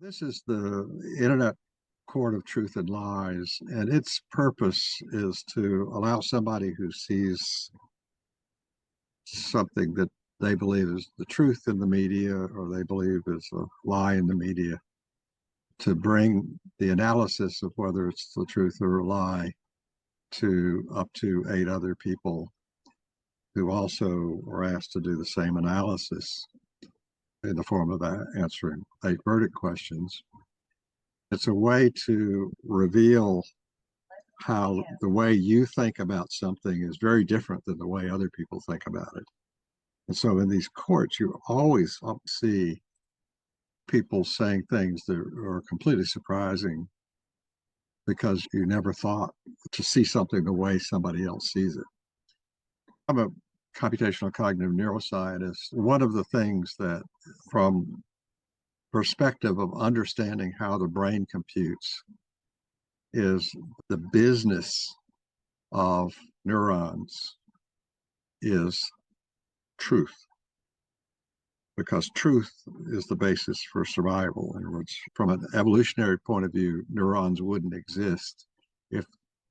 This is the Internet Court of Truth and Lies, and its purpose is to allow somebody who sees something that they believe is the truth in the media or they believe is a lie in the media to bring the analysis of whether it's the truth or a lie to up to 8 other people who also are asked to do the same analysis in the form of answering 8 verdict questions. It's a way to reveal how the way you think about something is very different than the way other people think about it. And so in these courts, you always see people saying things that are completely surprising because you never thought to see something the way somebody else sees it. I'm a computational cognitive neuroscientist. One of the things that, from perspective of understanding how the brain computes, is the business of neurons is truth, because truth is the basis for survival. In other words, from an evolutionary point of view, neurons wouldn't exist if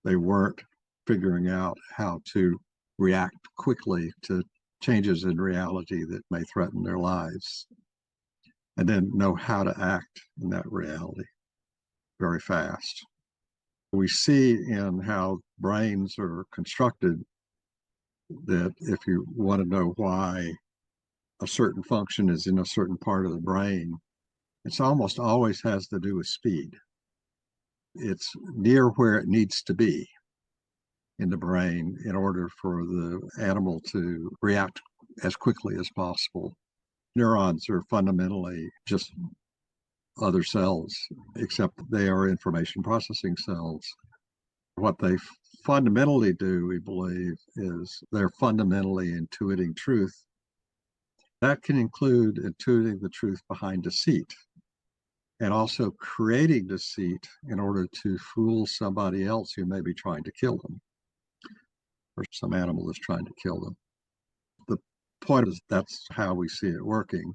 they weren't figuring out how to react quickly to changes in reality that may threaten their lives, and then know how to act in that reality very fast. We see in how brains are constructed that if you want to know why a certain function is in a certain part of the brain, it's almost always has to do with speed. It's near where it needs to be in the brain in order for the animal to react as quickly as possible. Neurons are fundamentally just other cells, except they are information processing cells. What they fundamentally do, we believe, is they're fundamentally intuiting truth. That can include intuiting the truth behind deceit and also creating deceit in order to fool somebody else who may be trying to kill them, or some animal is trying to kill them. The point is that's how we see it working.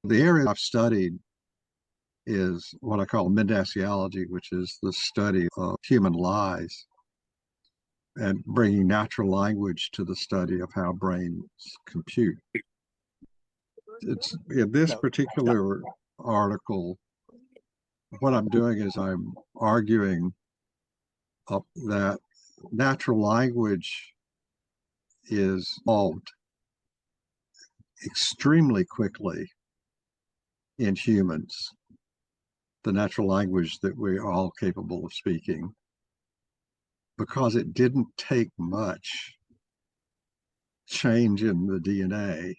The area I've studied is what I call Mendaciology, which is the study of human lies and bringing natural language to the study of how brains compute. It's in this particular article, what I'm doing is I'm arguing that natural language is evolved extremely quickly in humans, the natural language that we are all capable of speaking, because it didn't take much change in the DNA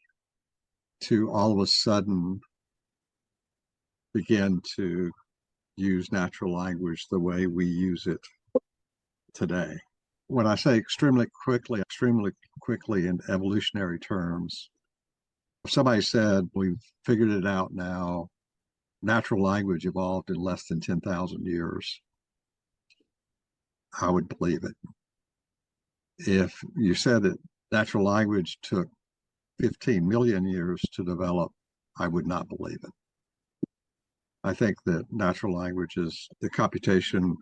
to all of a sudden begin to use natural language the way we use it today. When I say extremely quickly in evolutionary terms, if somebody said, we've figured it out now, natural language evolved in less than 10,000 years, I would believe it. If you said that natural language took 15 million years to develop, I would not believe it. I think that natural language is the computation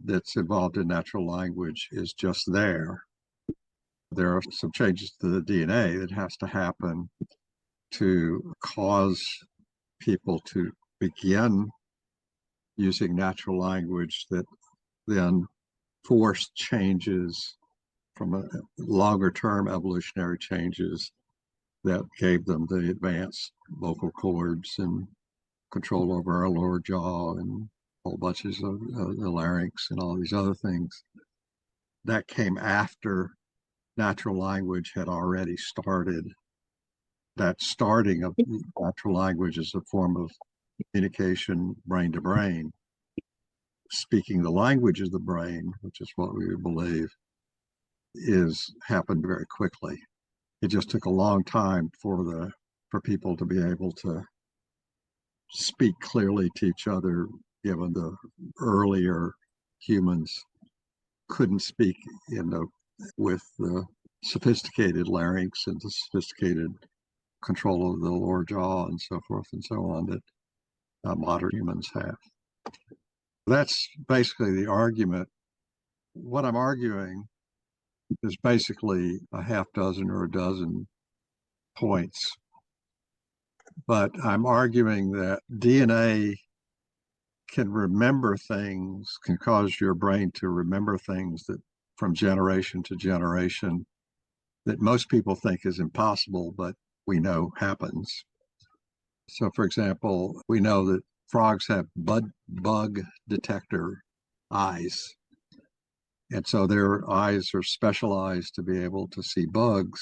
that's involved in natural language is just there. There are some changes to the DNA that has to happen to cause people to begin using natural language that then force changes from a longer term evolutionary changes that gave them the advanced vocal cords and control over our lower jaw and whole bunches of the larynx and all these other things. That came after natural language had already started. That starting of natural language is a form of communication brain to brain. Speaking the language of the brain, which is what we believe, happened very quickly. It just took a long time for people to be able to speak clearly to each other, given the earlier humans couldn't speak with the sophisticated larynx and the sophisticated control of the lower jaw and so forth and so on, that modern humans have. That's basically the argument. What I'm arguing is basically a half dozen or a dozen points, but I'm arguing that DNA can remember things, can cause your brain to remember things that from generation to generation that most people think is impossible, but we know happens. So, for example, we know that frogs have bug detector eyes. And so their eyes are specialized to be able to see bugs,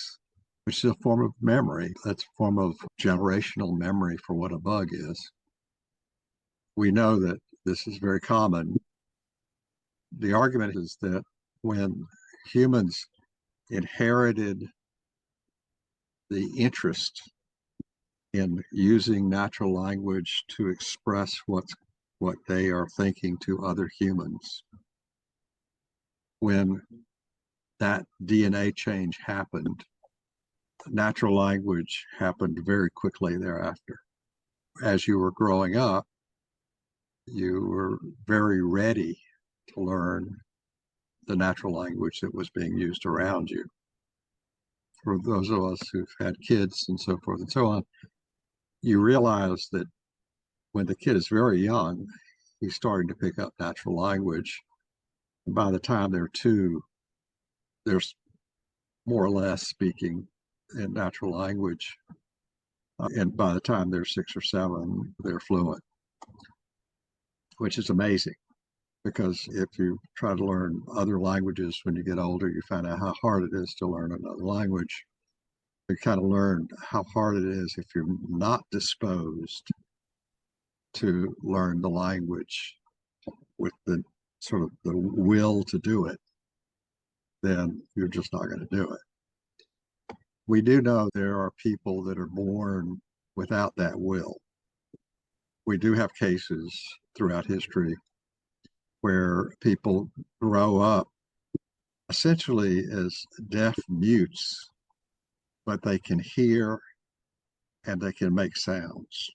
which is a form of memory. That's a form of generational memory for what a bug is. We know that this is very common. The argument is that when humans inherited the interest in using natural language to express what they are thinking to other humans, when that DNA change happened, natural language happened very quickly thereafter. As you were growing up, you were very ready to learn the natural language that was being used around you. For those of us who've had kids and so forth and so on, you realize that when the kid is very young, he's starting to pick up natural language. And by the time they're 2, they're more or less speaking in natural language. And by the time they're 6 or 7, they're fluent, which is amazing. Because if you try to learn other languages when you get older, you find out how hard it is to learn another language. You kind of learn how hard it is if you're not disposed to learn the language with the sort of the will to do it, then you're just not going to do it. We do know there are people that are born without that will. We do have cases throughout history where people grow up essentially as deaf mutes, but they can hear and they can make sounds,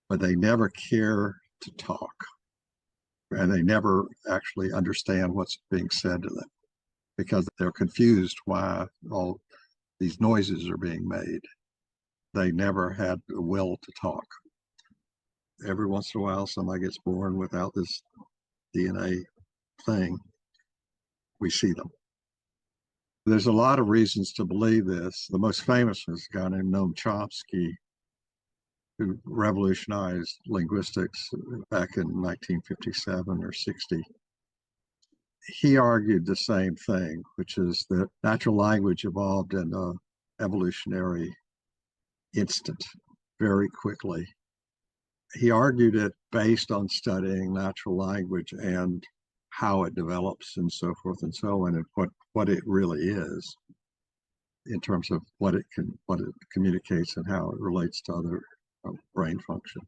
but they never care to talk, and they never actually understand what's being said to them because they're confused why all these noises are being made. They never had the will to talk. Every once in a while, somebody gets born without this DNA thing. We see them. There's a lot of reasons to believe this. The most famous was a guy named Noam Chomsky, who revolutionized linguistics back in 1957 or 60. He argued the same thing, which is that natural language evolved in an evolutionary instant, very quickly. He argued it based on studying natural language and how it develops and so forth and so on, and what it really is in terms of what it communicates and how it relates to other brain functions.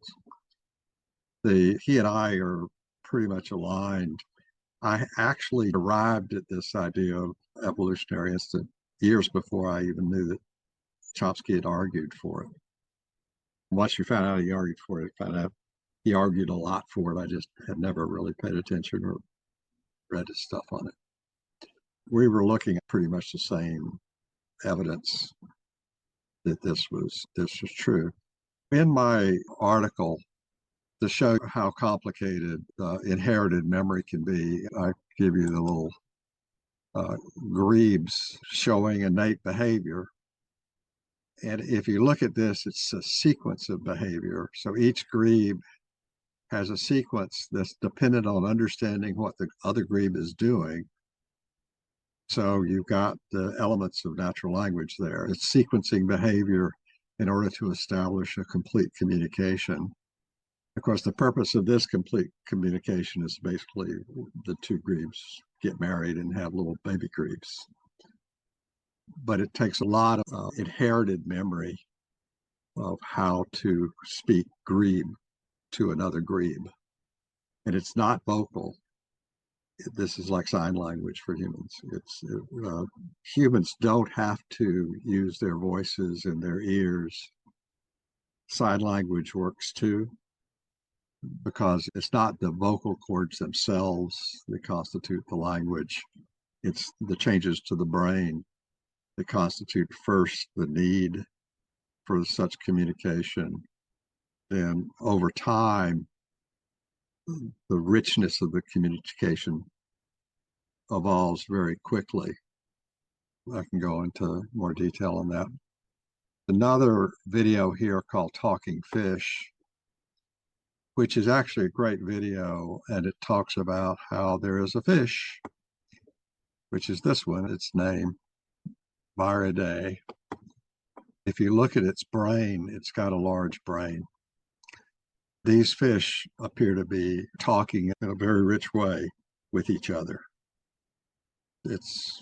He and I are pretty much aligned. I actually arrived at this idea of evolutionary instinct years before I even knew that Chomsky had argued for it. Once you found out he argued for it, found out he argued a lot for it. I just had never really paid attention or read his stuff on it. We were looking at pretty much the same evidence that this was true. In my article, to show how complicated inherited memory can be, I give you the little grebes showing innate behavior. And if you look at this, it's a sequence of behavior. So each grebe has a sequence that's dependent on understanding what the other grebe is doing. So you've got the elements of natural language there. It's sequencing behavior in order to establish a complete communication. Of course, the purpose of this complete communication is basically the 2 grebes get married and have little baby grebes. But it takes a lot of inherited memory of how to speak grebe to another grebe. And it's not vocal. This is like sign language for humans. Humans don't have to use their voices and their ears. Sign language works too. because it's not the vocal cords themselves that constitute the language. It's the changes to the brain that constitute first the need for such communication. Then over time, the richness of the communication evolves very quickly. I can go into more detail on that. Another video here called Talking Fish, which is actually a great video, and it talks about how there is a fish, which is this one, its name, Viridae. If you look at its brain, it's got a large brain. These fish appear to be talking in a very rich way with each other. It's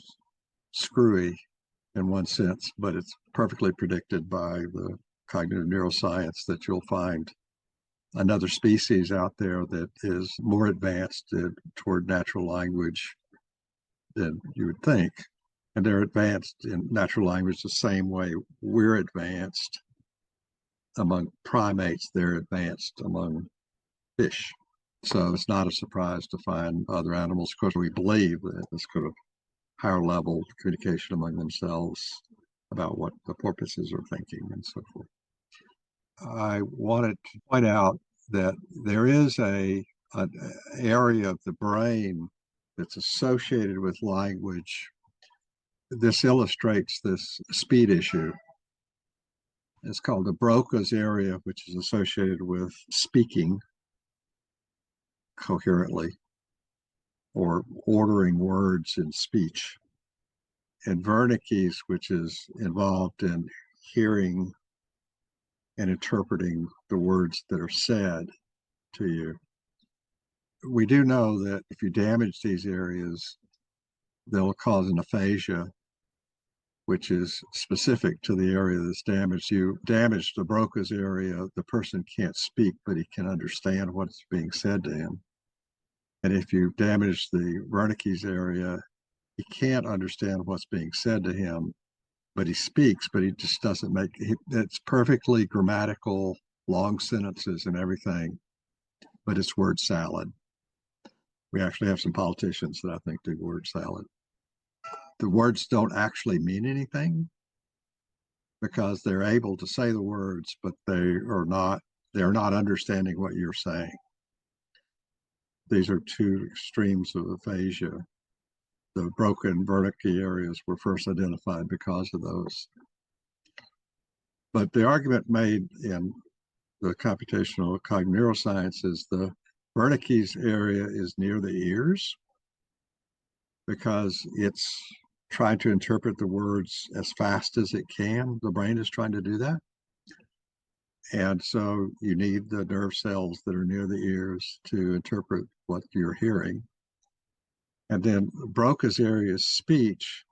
screwy in one sense, but it's perfectly predicted by the cognitive neuroscience that you'll find another species out there that is more advanced toward natural language than you would think. And they're advanced in natural language the same way we're advanced among primates, they're advanced among fish. So it's not a surprise to find other animals. Of course, we believe that this kind of higher level communication among themselves about what the porpoises are thinking and so forth. I wanted to point out that there is an area of the brain that's associated with language. This illustrates this speed issue. It's called the Broca's area, which is associated with speaking coherently or ordering words in speech. And Wernicke's, which is involved in hearing and interpreting the words that are said to you. We do know that if you damage these areas, they'll cause an aphasia, which is specific to the area that's damaged. You damage the Broca's area, the person can't speak, but he can understand what's being said to him. And if you damage the Wernicke's area, he can't understand what's being said to him, but he speaks, but he just doesn't make it. It's perfectly grammatical, long sentences and everything, but it's word salad. We actually have some politicians that I think do word salad. The words don't actually mean anything because they're able to say the words, but they're not understanding what you're saying. These are two extremes of aphasia. The Broca and Wernicke areas were first identified because of those. But the argument made in the computational cognitive neuroscience is the Wernicke's area is near the ears because it's trying to interpret the words as fast as it can. The brain is trying to do that. And so you need the nerve cells that are near the ears to interpret what you're hearing. And then Broca's area is speech,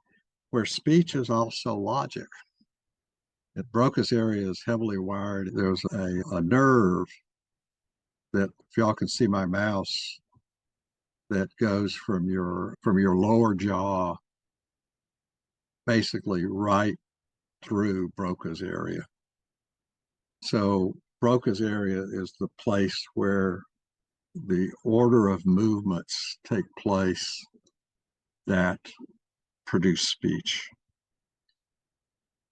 where speech is also logic. And Broca's area is heavily wired. There's a nerve that, if y'all can see my mouse, that goes from your lower jaw basically right through Broca's area. So Broca's area is the place where the order of movements take place that produce speech.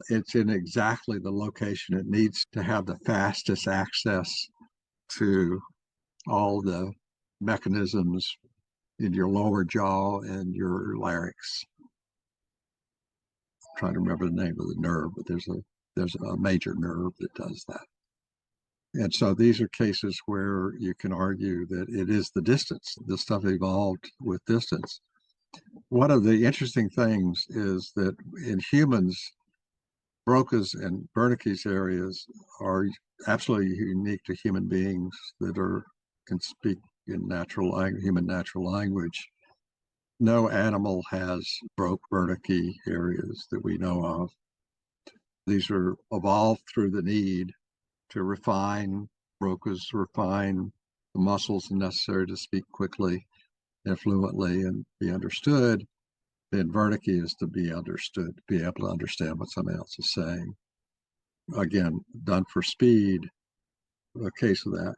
It's in exactly the location it needs to have the fastest access to all the mechanisms in your lower jaw and your larynx. I'm trying to remember the name of the nerve, but there's a major nerve that does that. And so these are cases where you can argue that it is the distance. This stuff evolved with distance. One of the interesting things is that in humans, Broca's and Wernicke's areas are absolutely unique to human beings that can speak in human natural language. No animal has Wernicke areas that we know of. These are evolved through the need to refine Broca's, refine the muscles necessary to speak quickly and fluently and be understood. Then Wernicke is to be understood, to be able to understand what somebody else is saying. Again, done for speed, a case of that.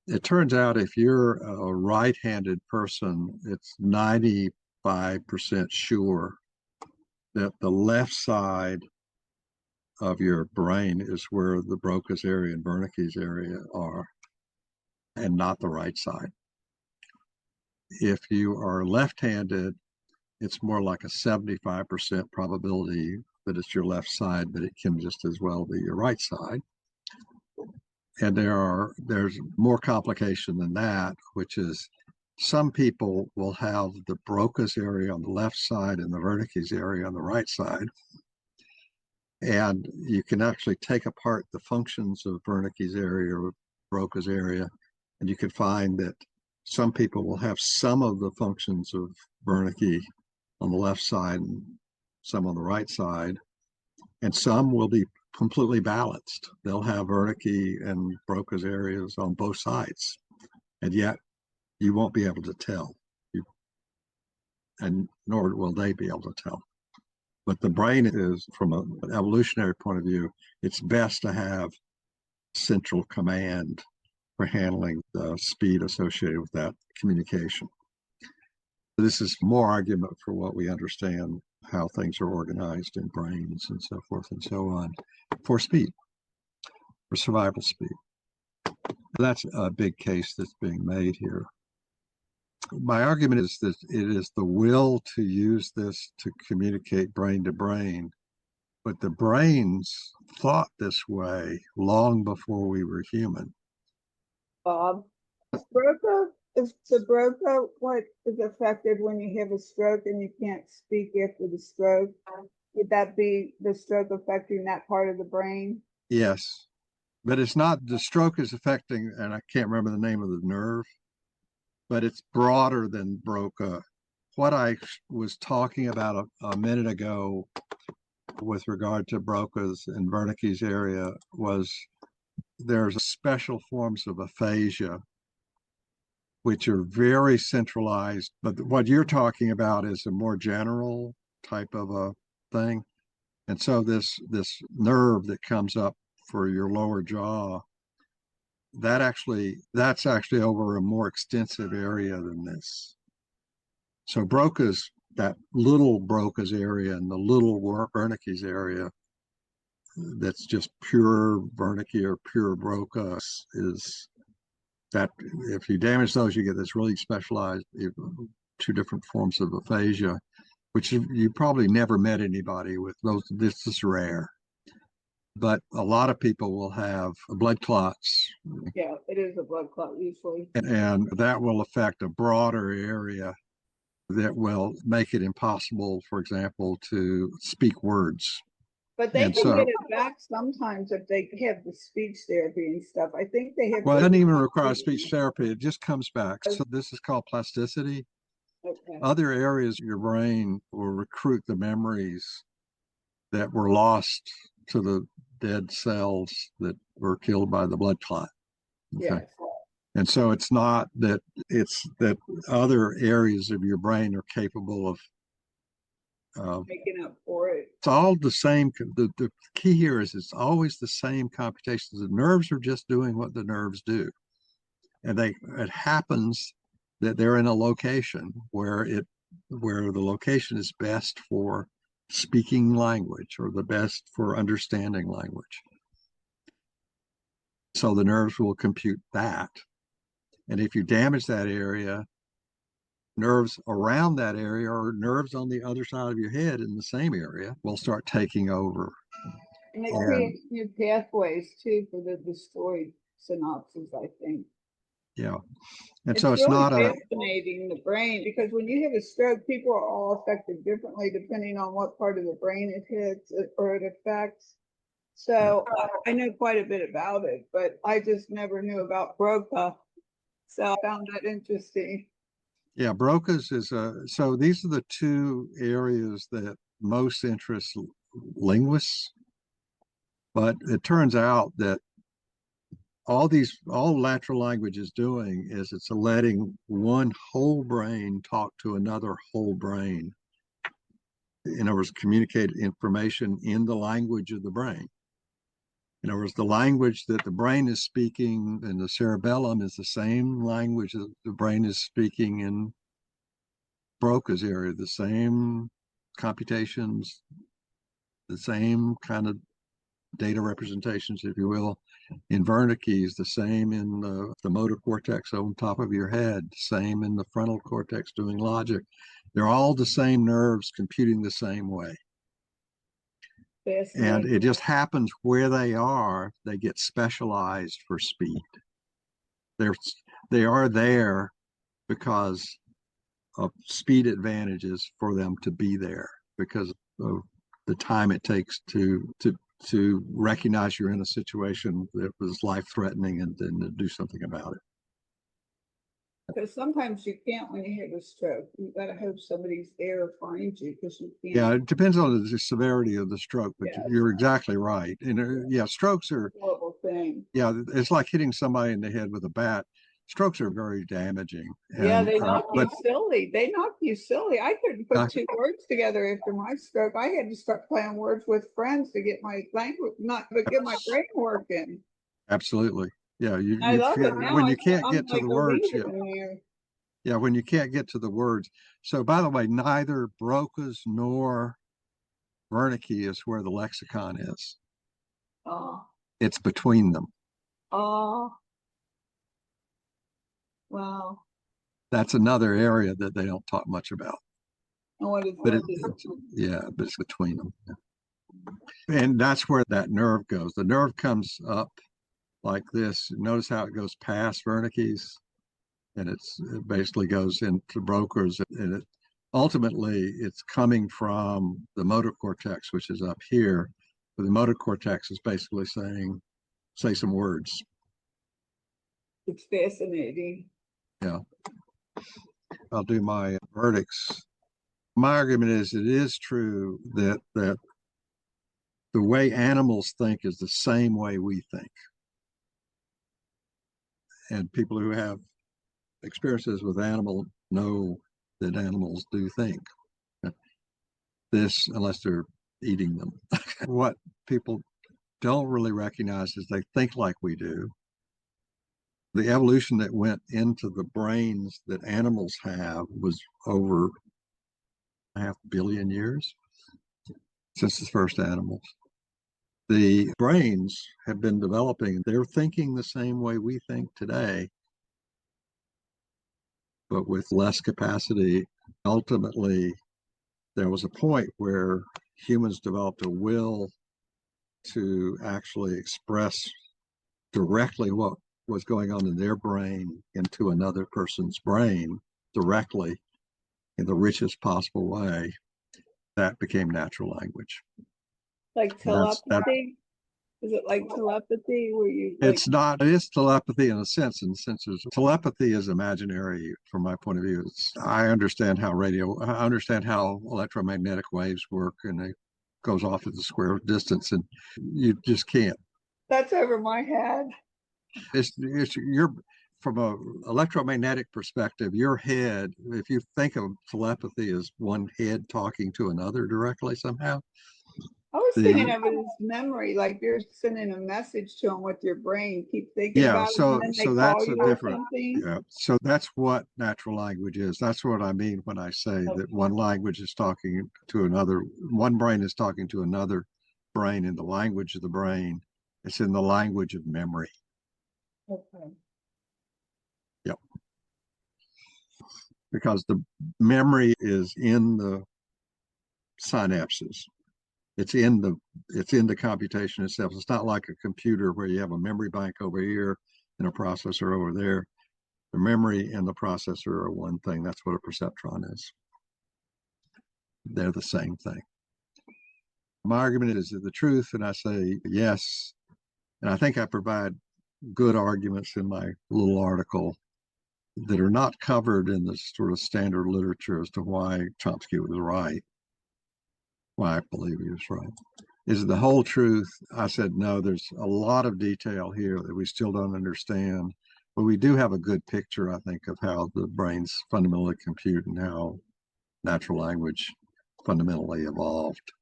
it turns out if you're a right-handed person, it's 95% sure that the left side of your brain is where the Broca's area and Wernicke's area are, and not the right side. If you are left-handed, it's more like a 75% probability that it's your left side, but it can just as well be your right side. And there's more complication than that, which is some people will have the Broca's area on the left side and the Wernicke's area on the right side. And you can actually take apart the functions of Wernicke's area or Broca's area, and you can find that some people will have some of the functions of Wernicke on the left side and some on the right side, and some will be completely balanced. They'll have Wernicke and Broca's areas on both sides, and yet you won't be able to tell, and nor will they be able to tell. But the brain is, from an evolutionary point of view, it's best to have central command for handling the speed associated with that communication. This is more argument for what we understand, how things are organized in brains and so forth and so on, for speed, for survival speed. That's a big case that's being made here. My argument is that it is the will to use this to communicate brain to brain, but the brains thought this way long before we were human. Bob, is the Broca what is affected when you have a stroke and you can't speak after the stroke? Would that be the stroke affecting that part of the brain? Yes, but it's not, the stroke is affecting, and I can't remember the name of the nerve, but it's broader than Broca. What I was talking about a minute ago with regard to Broca's and Wernicke's area was there's special forms of aphasia which are very centralized, but what you're talking about is a more general type of a thing. And so this nerve that comes up for your lower jaw, that's actually over a more extensive area than this. So Broca's, that little Broca's area and the little Wernicke's area that's just pure Wernicke or pure Broca is that if you damage those, you get this really specialized, two different forms of aphasia, which you probably never met anybody with those. This is rare. But a lot of people will have blood clots. Yeah, it is a blood clot usually. And that will affect a broader area that will make it impossible, for example, to speak words. But they can get it back sometimes if they have the speech therapy and stuff. I think they have. Well, it doesn't even require speech therapy. It just comes back. So this is called plasticity. Okay. Other areas of your brain will recruit the memories that were lost to the dead cells that were killed by the blood clot. Okay. Yes. And so it's not that, it's that other areas of your brain are capable of making up for it. It's all the same. The key here is it's always the same computations. The nerves are just doing what the nerves do. And it happens that they're in a location where the location is best for speaking language or the best for understanding language. So the nerves will compute that. And if you damage that area, nerves around that area or nerves on the other side of your head in the same area will start taking over. And it creates new pathways too for the destroyed synapses, I think. Yeah. And so it's really not fascinating, the brain, because when you have a stroke, people are all affected differently depending on what part of the brain it hits or it affects. So I know quite a bit about it, but I just never knew about Broca. So I found that interesting. Yeah, Broca's is so these are the two areas that most interest linguists. But it turns out that all natural language is doing is it's letting one whole brain talk to another whole brain. In other words, communicate information in the language of the brain. In other words, the language that the brain is speaking in the cerebellum is the same language that the brain is speaking in Broca's area, the same computations, the same kind of data representations, if you will, in Wernicke's, the same in the motor cortex on top of your head, same in the frontal cortex doing logic. They're all the same nerves computing the same way. And it just happens where they are, they get specialized for speed. They are there because of speed advantages for them to be there, because of the time it takes to recognize you're in a situation that was life-threatening and then to do something about it. Because sometimes you can't when you have a stroke. You got to hope somebody's there to find you because you can't. Yeah, it depends on the severity of the stroke, but yes. You're exactly right. And yeah, strokes are a horrible thing. Yeah, it's like hitting somebody in the head with a bat. Strokes are very damaging. Yeah, they knock you silly. They knock you silly. I couldn't put two words together after my stroke. I had to start playing words with friends to get my language, get my brain working. Absolutely. Yeah, I love it now. When you can't get to the words. Yeah, when you can't get to the words. So, by the way, neither Broca's nor Wernicke is where the lexicon is. Oh. It's between them. Oh. Wow. That's another area that they don't talk much about. And what is but that? but it's between them. Yeah. And that's where that nerve goes. The nerve comes up like this. Notice how it goes past Wernicke's, and it basically goes into Broca's, and ultimately it's coming from the motor cortex, which is up here. But the motor cortex is basically saying, say some words. It's fascinating. Yeah. I'll do my verdicts. My argument is it is true that the way animals think is the same way we think. And people who have experiences with animals know that animals do think this, unless they're eating them. What people don't really recognize is they think like we do. The evolution that went into the brains that animals have was over 500 million years since the first animals. The brains have been developing. They're thinking the same way we think today, but with less capacity. Ultimately, there was a point where humans developed a will to actually express directly what was going on in their brain into another person's brain directly in the richest possible way. That became natural language. Like telepathy? Is it like telepathy where you it's not, it is telepathy in a sense, telepathy is imaginary from my point of view. I understand how electromagnetic waves work, and it goes off at the square distance, and you just can't. That's over my head. You're from an electromagnetic perspective, your head, if you think of telepathy as one head talking to another directly somehow. I was thinking of it as memory, like you're sending a message to them with your brain. Keep thinking about it, and then they call you or something. Yeah, so that's what natural language is. That's what I mean when I say that one language is talking to another. One brain is talking to another brain in the language of the brain. It's in the language of memory. Okay. Yep. Because the memory is in the synapses. It's in the computation itself. It's not like a computer where you have a memory bank over here and a processor over there. The memory and the processor are one thing. That's what a perceptron is. They're the same thing. My argument is the truth, and I say yes. And I think I provide good arguments in my little article that are not covered in the sort of standard literature as to why Chomsky was right, why I believe he was right. Is it the whole truth? I said, no, there's a lot of detail here that we still don't understand, but we do have a good picture, I think, of how the brains fundamentally compute and how natural language fundamentally evolved.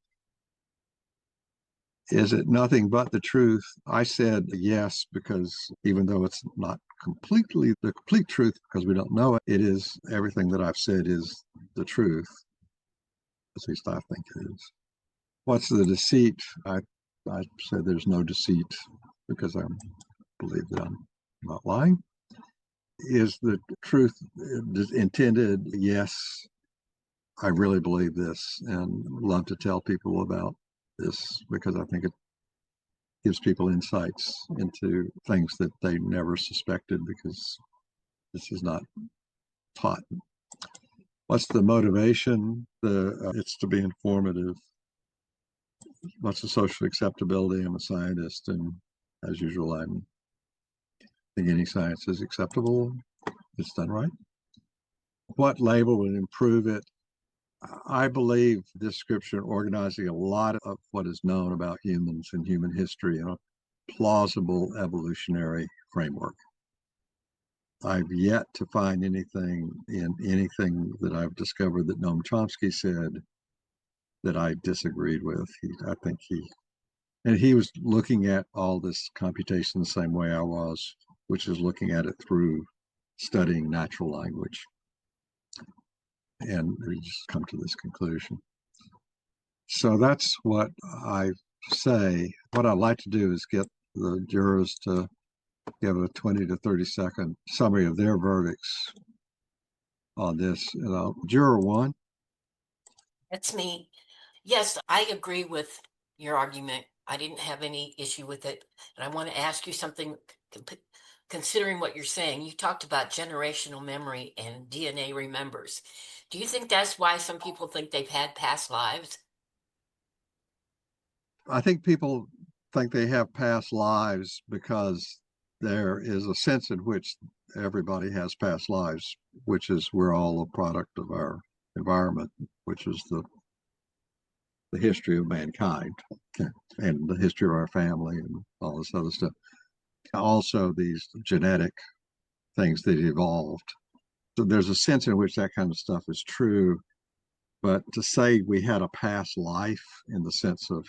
Is it nothing but the truth? I said yes, because even though it's not completely the complete truth, because we don't know it, it is everything that I've said is the truth. At least I think it is. What's the deceit? I said there's no deceit because I believe that I'm not lying. Is the truth intended? Yes, I really believe this and love to tell people about this because I think it gives people insights into things that they never suspected because this is not taught. What's the motivation? It's to be informative. What's the social acceptability? I'm a scientist, and as usual, I think any science is acceptable. It's done right. What label would improve it? I believe this scripture organizing a lot of what is known about humans and human history in a plausible evolutionary framework. I've yet to find anything in anything that I've discovered that Noam Chomsky said that I disagreed with. He was looking at all this computation the same way I was, which is looking at it through studying natural language. And we just come to this conclusion. So that's what I say. What I'd like to do is get the jurors to give a 20 to 30-second summary of their verdicts on this. Juror one. That's me. Yes, I agree with your argument. I didn't have any issue with it. And I want to ask you something, considering what you're saying. You talked about generational memory and DNA remembers. Do you think that's why some people think they've had past lives? I think people think they have past lives because there is a sense in which everybody has past lives, which is we're all a product of our environment, which is the history of mankind and the history of our family and all this other stuff. Also, these genetic things that evolved. So there's a sense in which that kind of stuff is true. But to say we had a past life in the sense of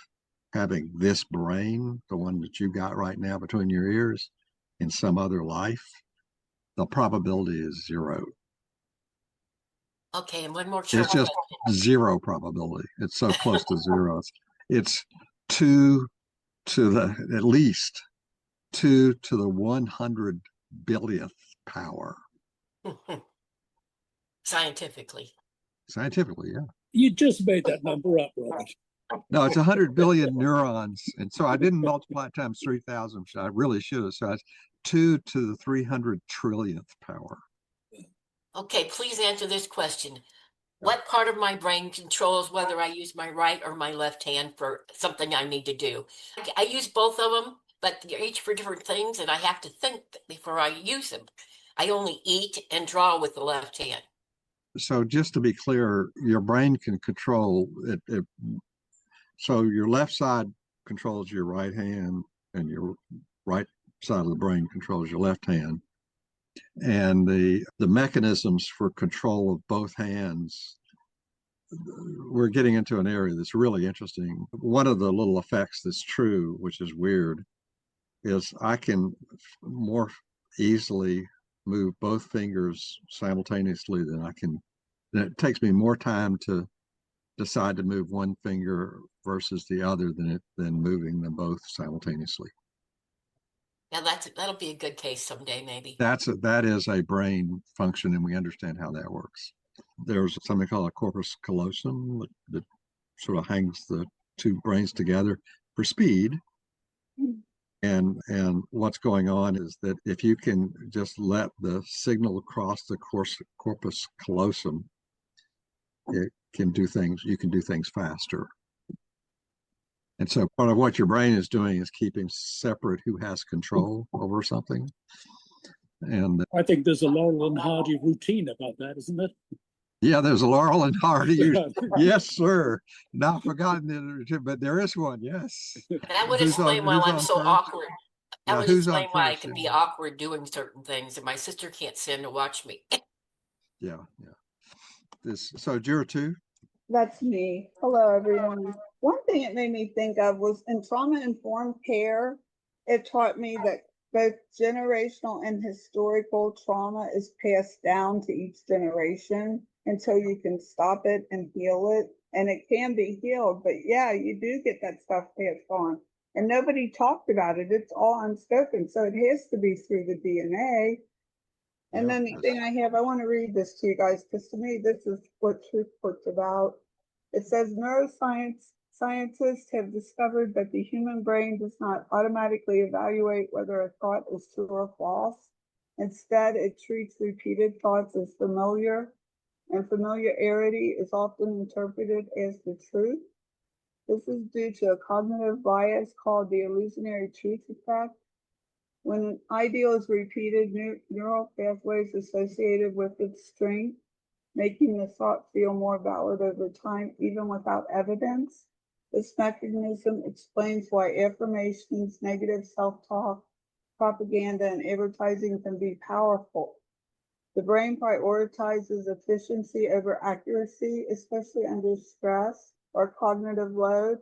having this brain, the one that you got right now between your ears, in some other life, the probability is zero. Okay, and one more. It's just zero probability. It's so close to zero. It's 2 to the at least 2 to the 100 billionth power. Scientifically, yeah. You just made that number up, Robert. No, it's 100 billion neurons. And so I didn't multiply it times 3,000, which I really should have. So it's 2 to the 300 trillionth power. Okay, please answer this question. What part of my brain controls whether I use my right or my left hand for something I need to do? I use both of them, but they're each for different things, and I have to think before I use them. I only eat and draw with the left hand. So just to be clear, your brain can control it. So your left side controls your right hand, and your right side of the brain controls your left hand. And the mechanisms for control of both hands, we're getting into an area that's really interesting. One of the little effects that's true, which is weird, is I can more easily move both fingers simultaneously than it takes me more time to decide to move one finger versus the other than moving them both simultaneously. Now that'll be a good case someday, maybe. That is a brain function, and we understand how that works. There's something called a corpus callosum that sort of hangs the two brains together for speed. And what's going on is that if you can just let the signal across the corpus callosum, it can do things. You can do things faster. And so part of what your brain is doing is keeping separate who has control over something. And I think there's a Laurel and Hardy routine about that, isn't it? Yeah, there's a Laurel and Hardy. Yes, sir. Not forgotten, but there is one. Yes. That would explain why I'm so awkward. That would explain why I can be awkward doing certain things, and my sister can't stand to watch me. Yeah. So juror two. That's me. Hello, everyone. One thing it made me think of was in trauma-informed care, it taught me that both generational and historical trauma is passed down to each generation until you can stop it and heal it. And it can be healed, but yeah, you do get that stuff passed on. And nobody talked about it. It's all unspoken. So it has to be through the DNA. And Yeah, then the thing I want to read this to you guys, because to me, this is what Truthport's about. It says neuroscience scientists have discovered that the human brain does not automatically evaluate whether a thought is true or false. Instead, it treats repeated thoughts as familiar, and familiarity is often interpreted as the truth. This is due to a cognitive bias called the illusionary truth effect. When an ideal is repeated, neural pathways associated with its strength, making the thought feel more valid over time, even without evidence. This mechanism explains why affirmations, negative self-talk, propaganda, and advertising can be powerful. The brain prioritizes efficiency over accuracy, especially under stress or cognitive load.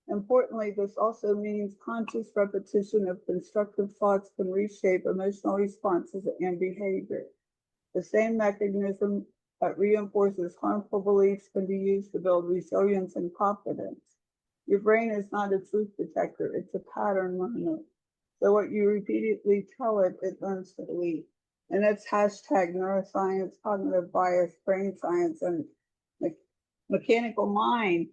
Importantly, this also means conscious repetition of constructive thoughts can reshape emotional responses and behavior. The same mechanism that reinforces harmful beliefs can be used to build resilience and confidence. Your brain is not a truth detector, it's a pattern learner. So what you repeatedly tell it, it learns to believe. And that's hashtag neuroscience, cognitive bias, brain science, and mechanical mind.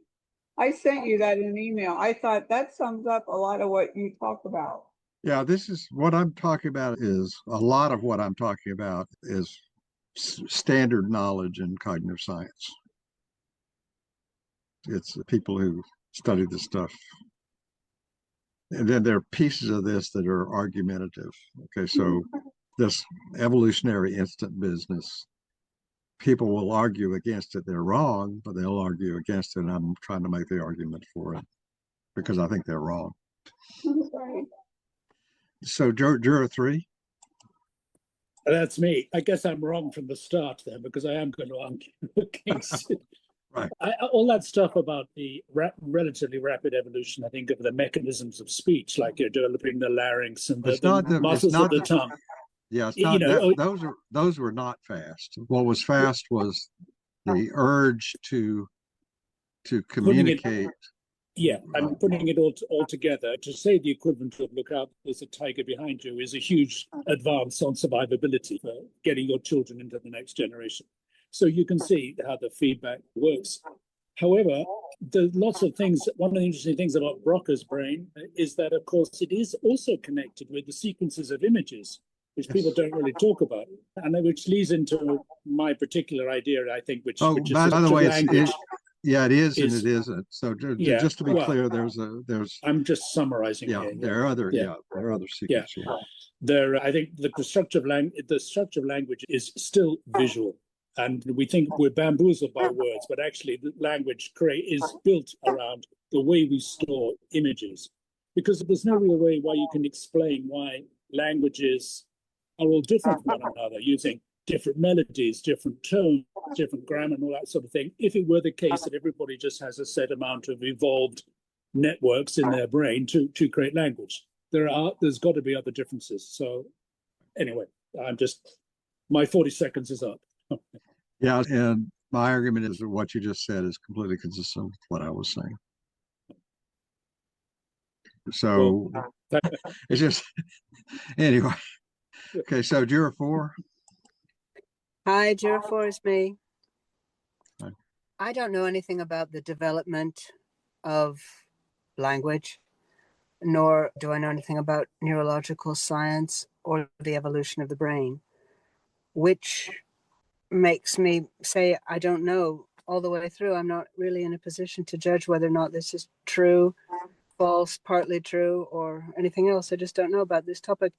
I sent you that in an email. I thought that sums up a lot of what you talk about. Yeah, this is what I'm talking about. Is a lot of what I'm talking about is standard knowledge in cognitive science. It's people who study this stuff. And then there are pieces of this that are argumentative. Okay, so this evolutionary instant business, people will argue against it. They're wrong, but they'll argue against it. And I'm trying to make the argument for it because I think they're wrong. Right. So juror 3. That's me. I guess I'm wrong from the start then, because I am going to argue against it. Right. All that stuff about the relatively rapid evolution, I think, of the mechanisms of speech, like you're developing the larynx and the muscles of the tongue. Yeah, it's not that, those were not fast. What was fast was the urge to communicate. I'm putting it all together. To say the equivalent of "look out, there's a tiger behind you" is a huge advance on survivability for getting your children into the next generation. So you can see how the feedback works. However, there's lots of things. One of the interesting things about Broca's brain is that, of course, it is also connected with the sequences of images, which people don't really talk about, and which leads into my particular idea, I think, which is by the way, language. Yeah, it is and it isn't. So just to be clear, there's. I'm just summarizing. Yeah, here. there are other. Yeah, there are other secrets. Yeah. There, I think the structure of language is still visual, and we think we're bamboozled by words, but actually, the language is built around the way we store images, because there's no real way why you can explain why languages are all different from one another, using different melodies, different tones, different grammar, and all that sort of thing. If it were the case that everybody just has a set amount of evolved networks in their brain to create language, there's got to be other differences. So anyway, my 40 seconds is up. Yeah, and my argument is that what you just said is completely consistent with what I was saying. So it's just anyway. Okay, so juror 4. Hi, juror 4 is me. Hi. I don't know anything about the development of language, nor do I know anything about neurological science or the evolution of the brain, which makes me say I don't know all the way through. I'm not really in a position to judge whether or not this is true, false, partly true, or anything else. I just don't know about this topic.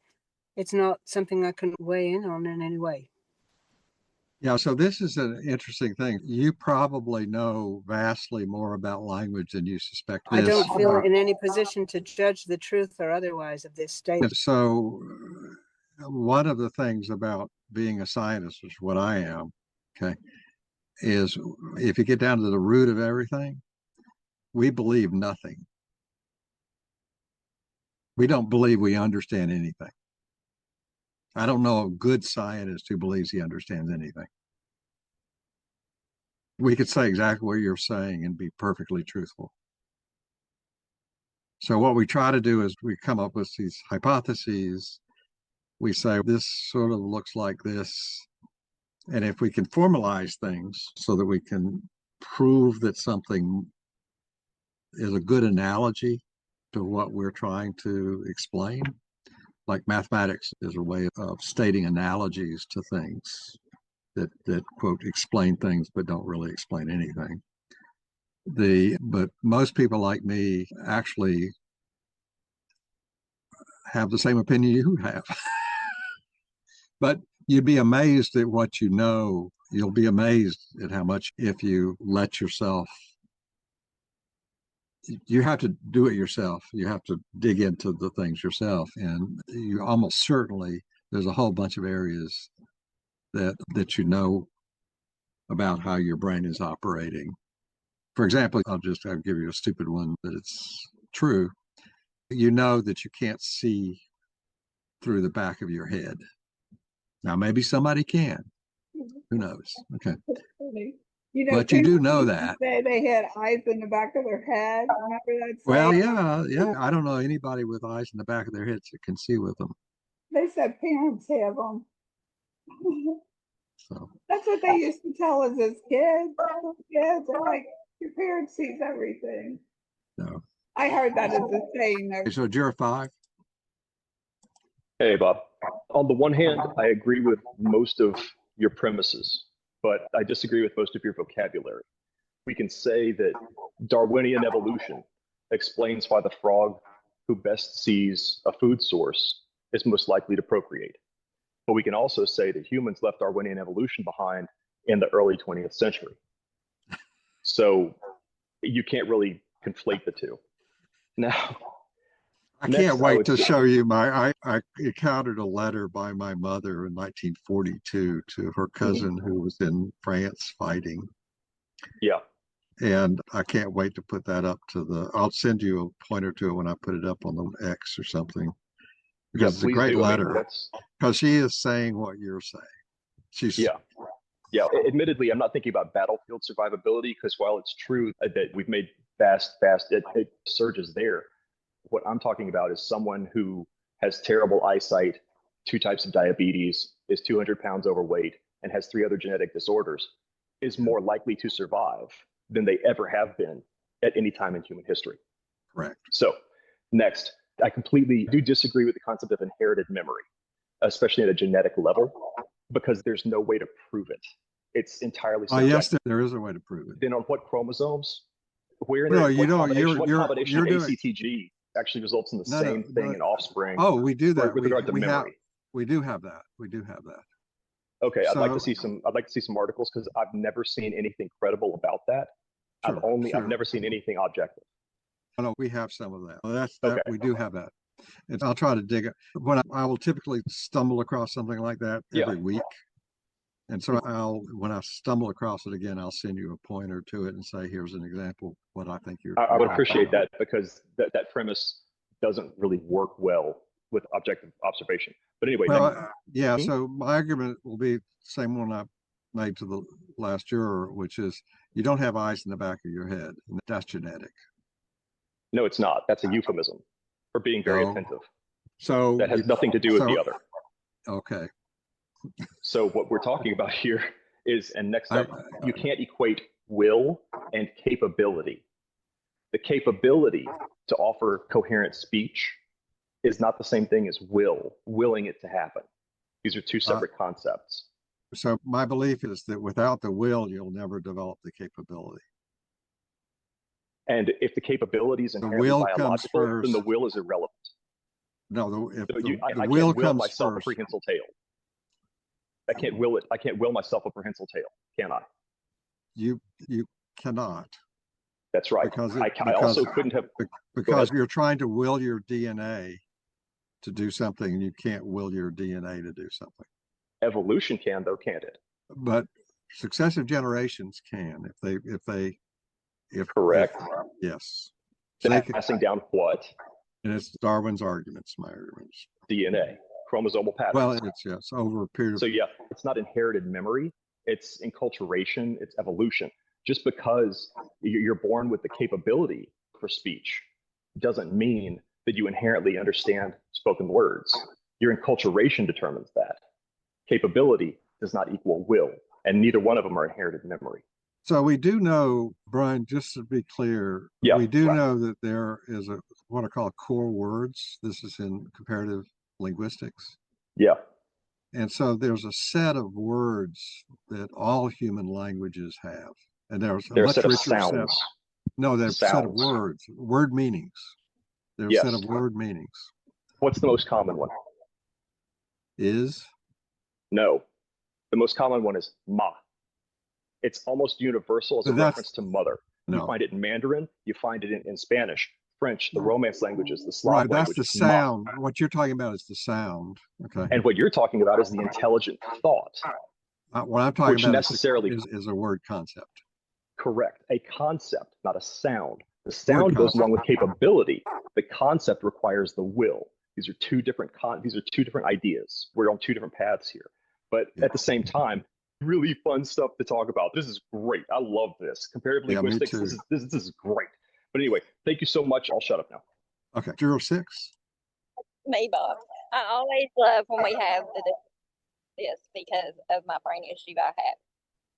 It's not something I can weigh in on in any way. Yeah, so this is an interesting thing. You probably know vastly more about language than you suspect. I don't feel in any position to judge the truth or otherwise of this statement. So one of the things about being a scientist, which is what I am, okay, is if you get down to the root of everything, we believe nothing. We don't believe we understand anything. I don't know a good scientist who believes he understands anything. We could say exactly what you're saying and be perfectly truthful. So what we try to do is we come up with these hypotheses. We say this sort of looks like this. And if we can formalize things so that we can prove that something is a good analogy to what we're trying to explain, like mathematics is a way of stating analogies to things that quote explain things but don't really explain anything. But most people like me actually have the same opinion you have. But you'd be amazed at what you know. You'll be amazed at how much, if you let yourself, you have to do it yourself. You have to dig into the things yourself. And you almost certainly, there's a whole bunch of areas that you know about how your brain is operating. For example, I'll give you a stupid one, but it's true. You know that you can't see through the back of your head. Now, maybe somebody can. Who knows? Okay. You know, but you do know that. Say they had eyes in the back of their head. Remember that? Well, yeah. I don't know anybody with eyes in the back of their heads that can see with them. They said parents have them. So that's what they used to tell us as kids. Kids are like, your parents sees everything. No. I heard that as a saying. So you're a 5? Hey, Bob. On the one hand, I agree with most of your premises, but I disagree with most of your vocabulary. We can say that Darwinian evolution explains why the frog who best sees a food source is most likely to procreate. But we can also say that humans left Darwinian evolution behind in the early 20th century. So you can't really conflate the two. Now, I can't wait to show you I encountered a letter by my mother in 1942 to her cousin who was in France fighting. Yeah. And I can't wait to put that up I'll send you a pointer to it when I put it up on the X or something. Because it's a great letter. Because she is saying what you're saying. Yeah. Admittedly, I'm not thinking about battlefield survivability, because while it's true that we've made fast surges there, what I'm talking about is someone who has terrible eyesight, 2 types of diabetes, is 200 pounds overweight, and has 3 other genetic disorders, is more likely to survive than they ever have been at any time in human history. Correct. So, next, I completely do disagree with the concept of inherited memory, especially at a genetic level, because there's no way to prove it. It's entirely subjective. Yes, there is a way to prove it. Then on what chromosomes? Where? No, what combination of ACTG actually results in the same thing in offspring? Oh, we do that. With regard to memory. We do have that. We do have that. Okay, I'd like to see some articles, because I've never seen anything credible about that. I've never seen anything objective. No, we have some of that. Okay. We do have that. And I'll try to dig it. When I will typically stumble across something like that every week. And so when I stumble across it again, I'll send you a pointer to it and say, here's an example of what I think you're. I would appreciate that, because that premise doesn't really work well with objective observation. But anyway. So my argument will be the same one I made to the last juror, which is you don't have eyes in the back of your head. And that's genetic. No, it's not. That's a euphemism for being very attentive. So that has nothing to do with the other. Okay. So what we're talking about here is, and next up, you can't equate will and capability. The capability to offer coherent speech is not the same thing as willing it to happen. These are 2 separate concepts. So my belief is that without the will, you'll never develop the capability. And if the capability is inherently biological, then the will is irrelevant. No, I will can't will comes myself first. a prehensile tail. I can't will it. I can't will myself a prehensile tail, can I? You cannot. That's right. I also couldn't have. Because you're trying to will your DNA to do something, and you can't will your DNA to do something. Evolution can, though, can't it? But successive generations can, if correct. Yes. So they could, Passing down what? and it's Darwin's arguments, my arguments. DNA, chromosomal patterns. Well, it's yes, over a period of. So yeah, it's not inherited memory. It's enculturation. It's evolution. Just because you're born with the capability for speech doesn't mean that you inherently understand spoken words. Your enculturation determines that. Capability does not equal will, and neither one of them are inherited memory. So we do know, Brian, just to be clear, Yeah. we do know that there is a what I call core words. This is in comparative linguistics. Yeah. And so there's a set of words that all human languages have. And there's a They're a much set of richer set. sounds. No, there's a set of Sounds. words, word meanings. There's Yes. a set of word meanings. What's the most common one? Is? No. The most common one is ma. It's almost universal as a reference to mother. No. You find it in Mandarin, you find it in Spanish, French, the Romance languages, the Slav Right, that's languages. the sound. What you're talking about is the sound. Okay. And what you're talking about is the intelligent thought. What I'm talking which about necessarily is a word concept. Correct. A concept, not a sound. The sound goes along with capability. The concept requires the will. These are two different ideas. We're on two different paths here. But at the same time, really fun stuff to talk about. This is great. I love this. Comparative linguistics, this is great. But anyway, thank you so much. I'll shut up now. Okay, 06. Me, Bob. I always love when we have this because of my brain issue I have.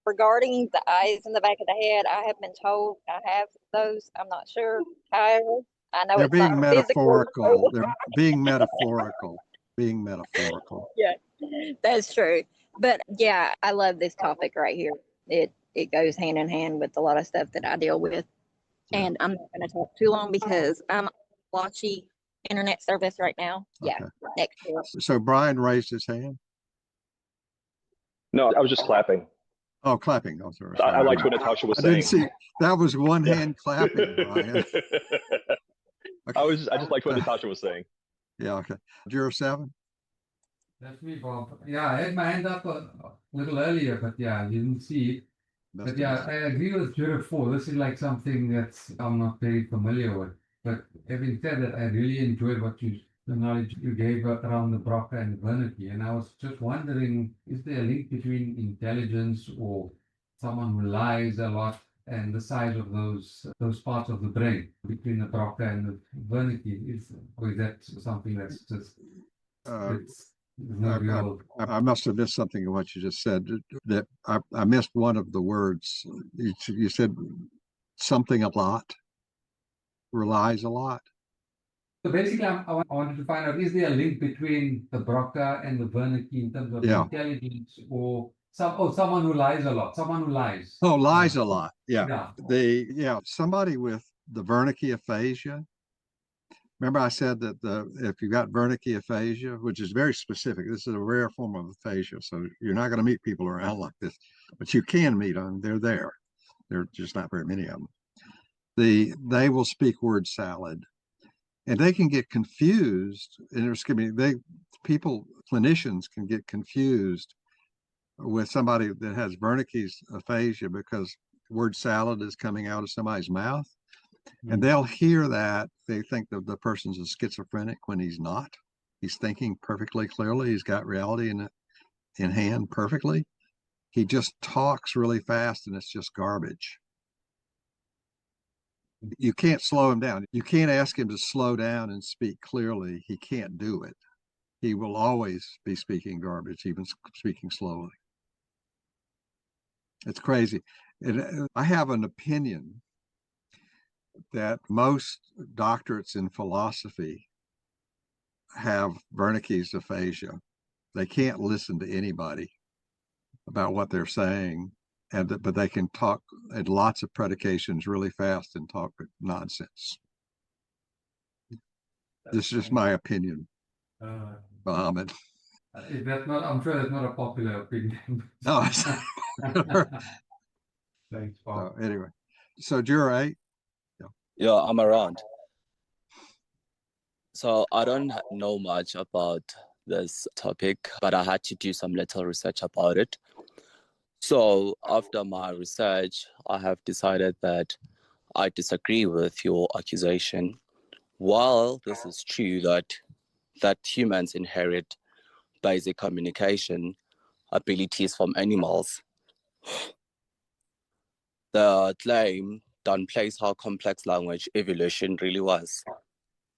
Regarding the eyes in the back of the head, I have been told I have those. I'm not sure. However, I know They're it's being not metaphorical. They're being metaphorical. Being metaphorical. Yeah, that's true. But yeah, I love this topic right here. It goes hand in hand with a lot of stuff that I deal with. Yeah. And I'm not going to talk too long because I'm watching internet service right now. Yeah, Okay. next door. So Brian raised his hand. No, I was just clapping. Oh, clapping. Oh, sorry. I liked what Natasha was I saying. didn't see. That was one hand clapping, Brian. Okay. I just liked what Natasha was saying. Yeah, okay. 07. That's me, Bob. Yeah, I had my hand up a little earlier, but yeah, you didn't see it. But yeah, I agree with Juror 4. This is like something that's I'm not very familiar with. But having said that, I really enjoyed the knowledge you gave around the Broca and Wernicke. And I was just wondering, is there a link between intelligence or someone who lies a lot and the size of those parts of the brain between the Broca and the Wernicke? Or is that something that's just it's no real... I must have missed something in what you just said. That I missed one of the words. You said something a lot, relies a lot. So basically, I wanted to find out, is there a link between the Broca and the Wernicke in terms of intelligence or someone who lies a lot, someone who lies? Oh, lies a lot. Yeah. Somebody with the Wernicke aphasia. Remember I said that if you've got Wernicke aphasia, which is very specific, this is a rare form of aphasia, so you're not going to meet people around like this, but you can meet them. They're there. There are just not very many of them. They will speak word salad, and they can get confused. And clinicians can get confused with somebody that has Wernicke's aphasia because word salad is coming out of somebody's mouth. And they'll hear that. They think that the person's a schizophrenic when he's not. He's thinking perfectly clearly. He's got reality in hand perfectly. He just talks really fast and it's just garbage. You can't slow him down. You can't ask him to slow down and speak clearly. He can't do it. He will always be speaking garbage, even speaking slowly. It's crazy. And I have an opinion that most doctorates in philosophy have Wernicke's aphasia. They can't listen to anybody about what they're saying, but they can talk at lots of predications really fast and talk nonsense. This is just my opinion, Mohammed. I'm sure that's not a popular opinion. No. Thanks, Bob. Anyway, so Juror 8. Yeah, I'm around. So I don't know much about this topic, but I had to do some little research about it. So after my research, I have decided that I disagree with your accusation. While this is true that humans inherit basic communication abilities from animals, the claim downplays how complex language evolution really was.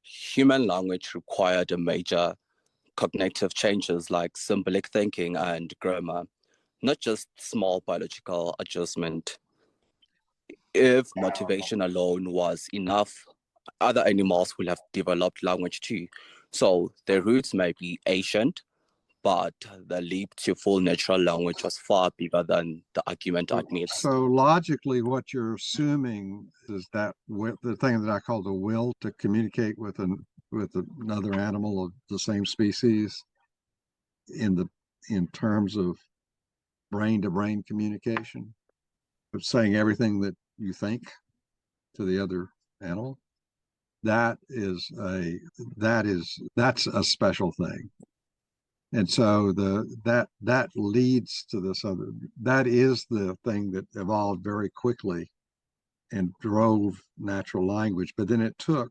Human language required a major cognitive changes like symbolic thinking and grammar, not just small biological adjustment. If motivation alone was enough, other animals will have developed language too. So their roots may be ancient, but the leap to full natural language was far bigger than the argument admits. So logically, what you're assuming is that the thing that I call the will to communicate with another animal of the same species in terms of brain-to-brain communication, of saying everything that you think to the other animal. That's a special thing. And so that leads to this other, that is the thing that evolved very quickly and drove natural language. But then it took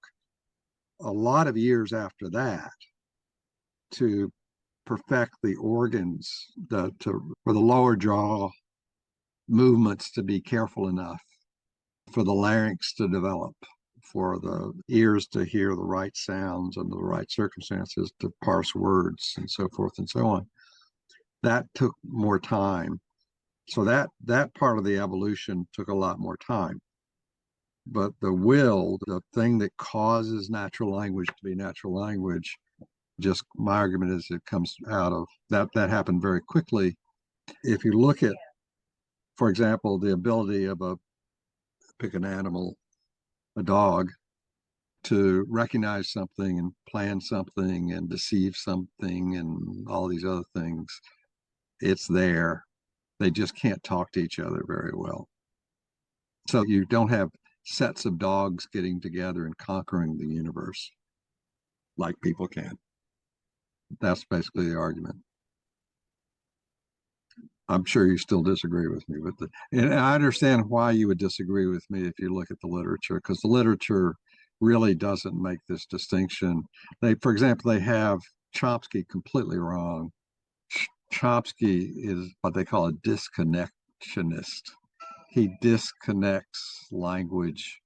a lot of years after that to perfect the organs, for the lower jaw movements to be careful enough, for the larynx to develop, for the ears to hear the right sounds under the right circumstances, to parse words and so forth and so on. That took more time. So that part of the evolution took a lot more time. But the will, the thing that causes natural language to be natural language, just my argument is it comes out of that happened very quickly. If you look at, for example, the ability of pick an animal, a dog, to recognize something and plan something and deceive something and all these other things, it's there. They just can't talk to each other very well. So you don't have sets of dogs getting together and conquering the universe like people can. That's basically the argument. I'm sure you still disagree with me, and I understand why you would disagree with me if you look at the literature, because the literature really doesn't make this distinction. For example, they have Chomsky completely wrong. Chomsky is what they call a disconnectionist. He disconnects language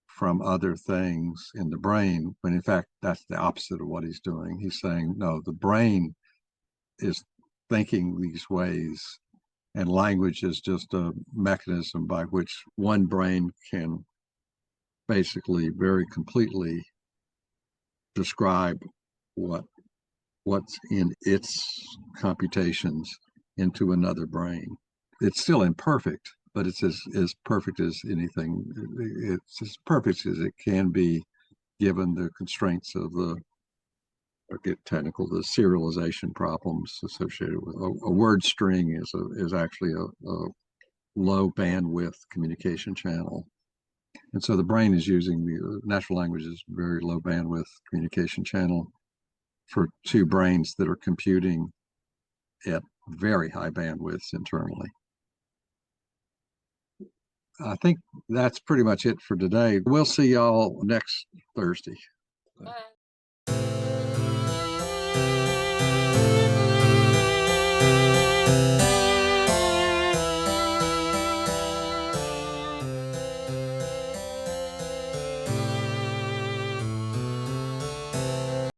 from other things in the brain, when in fact that's the opposite of what he's doing. He's saying, no, the brain is thinking these ways, and language is just a mechanism by which one brain can basically very completely describe what's in its computations into another brain. It's still imperfect, but it's as perfect as anything. It's as perfect as it can be given the constraints of or get technical, the serialization problems associated with a word string is actually a low bandwidth communication channel. And so the brain is using the natural language is very low bandwidth communication channel for two brains that are computing at very high bandwidths internally. I think that's pretty much it for today. We'll see y'all next Thursday. Bye.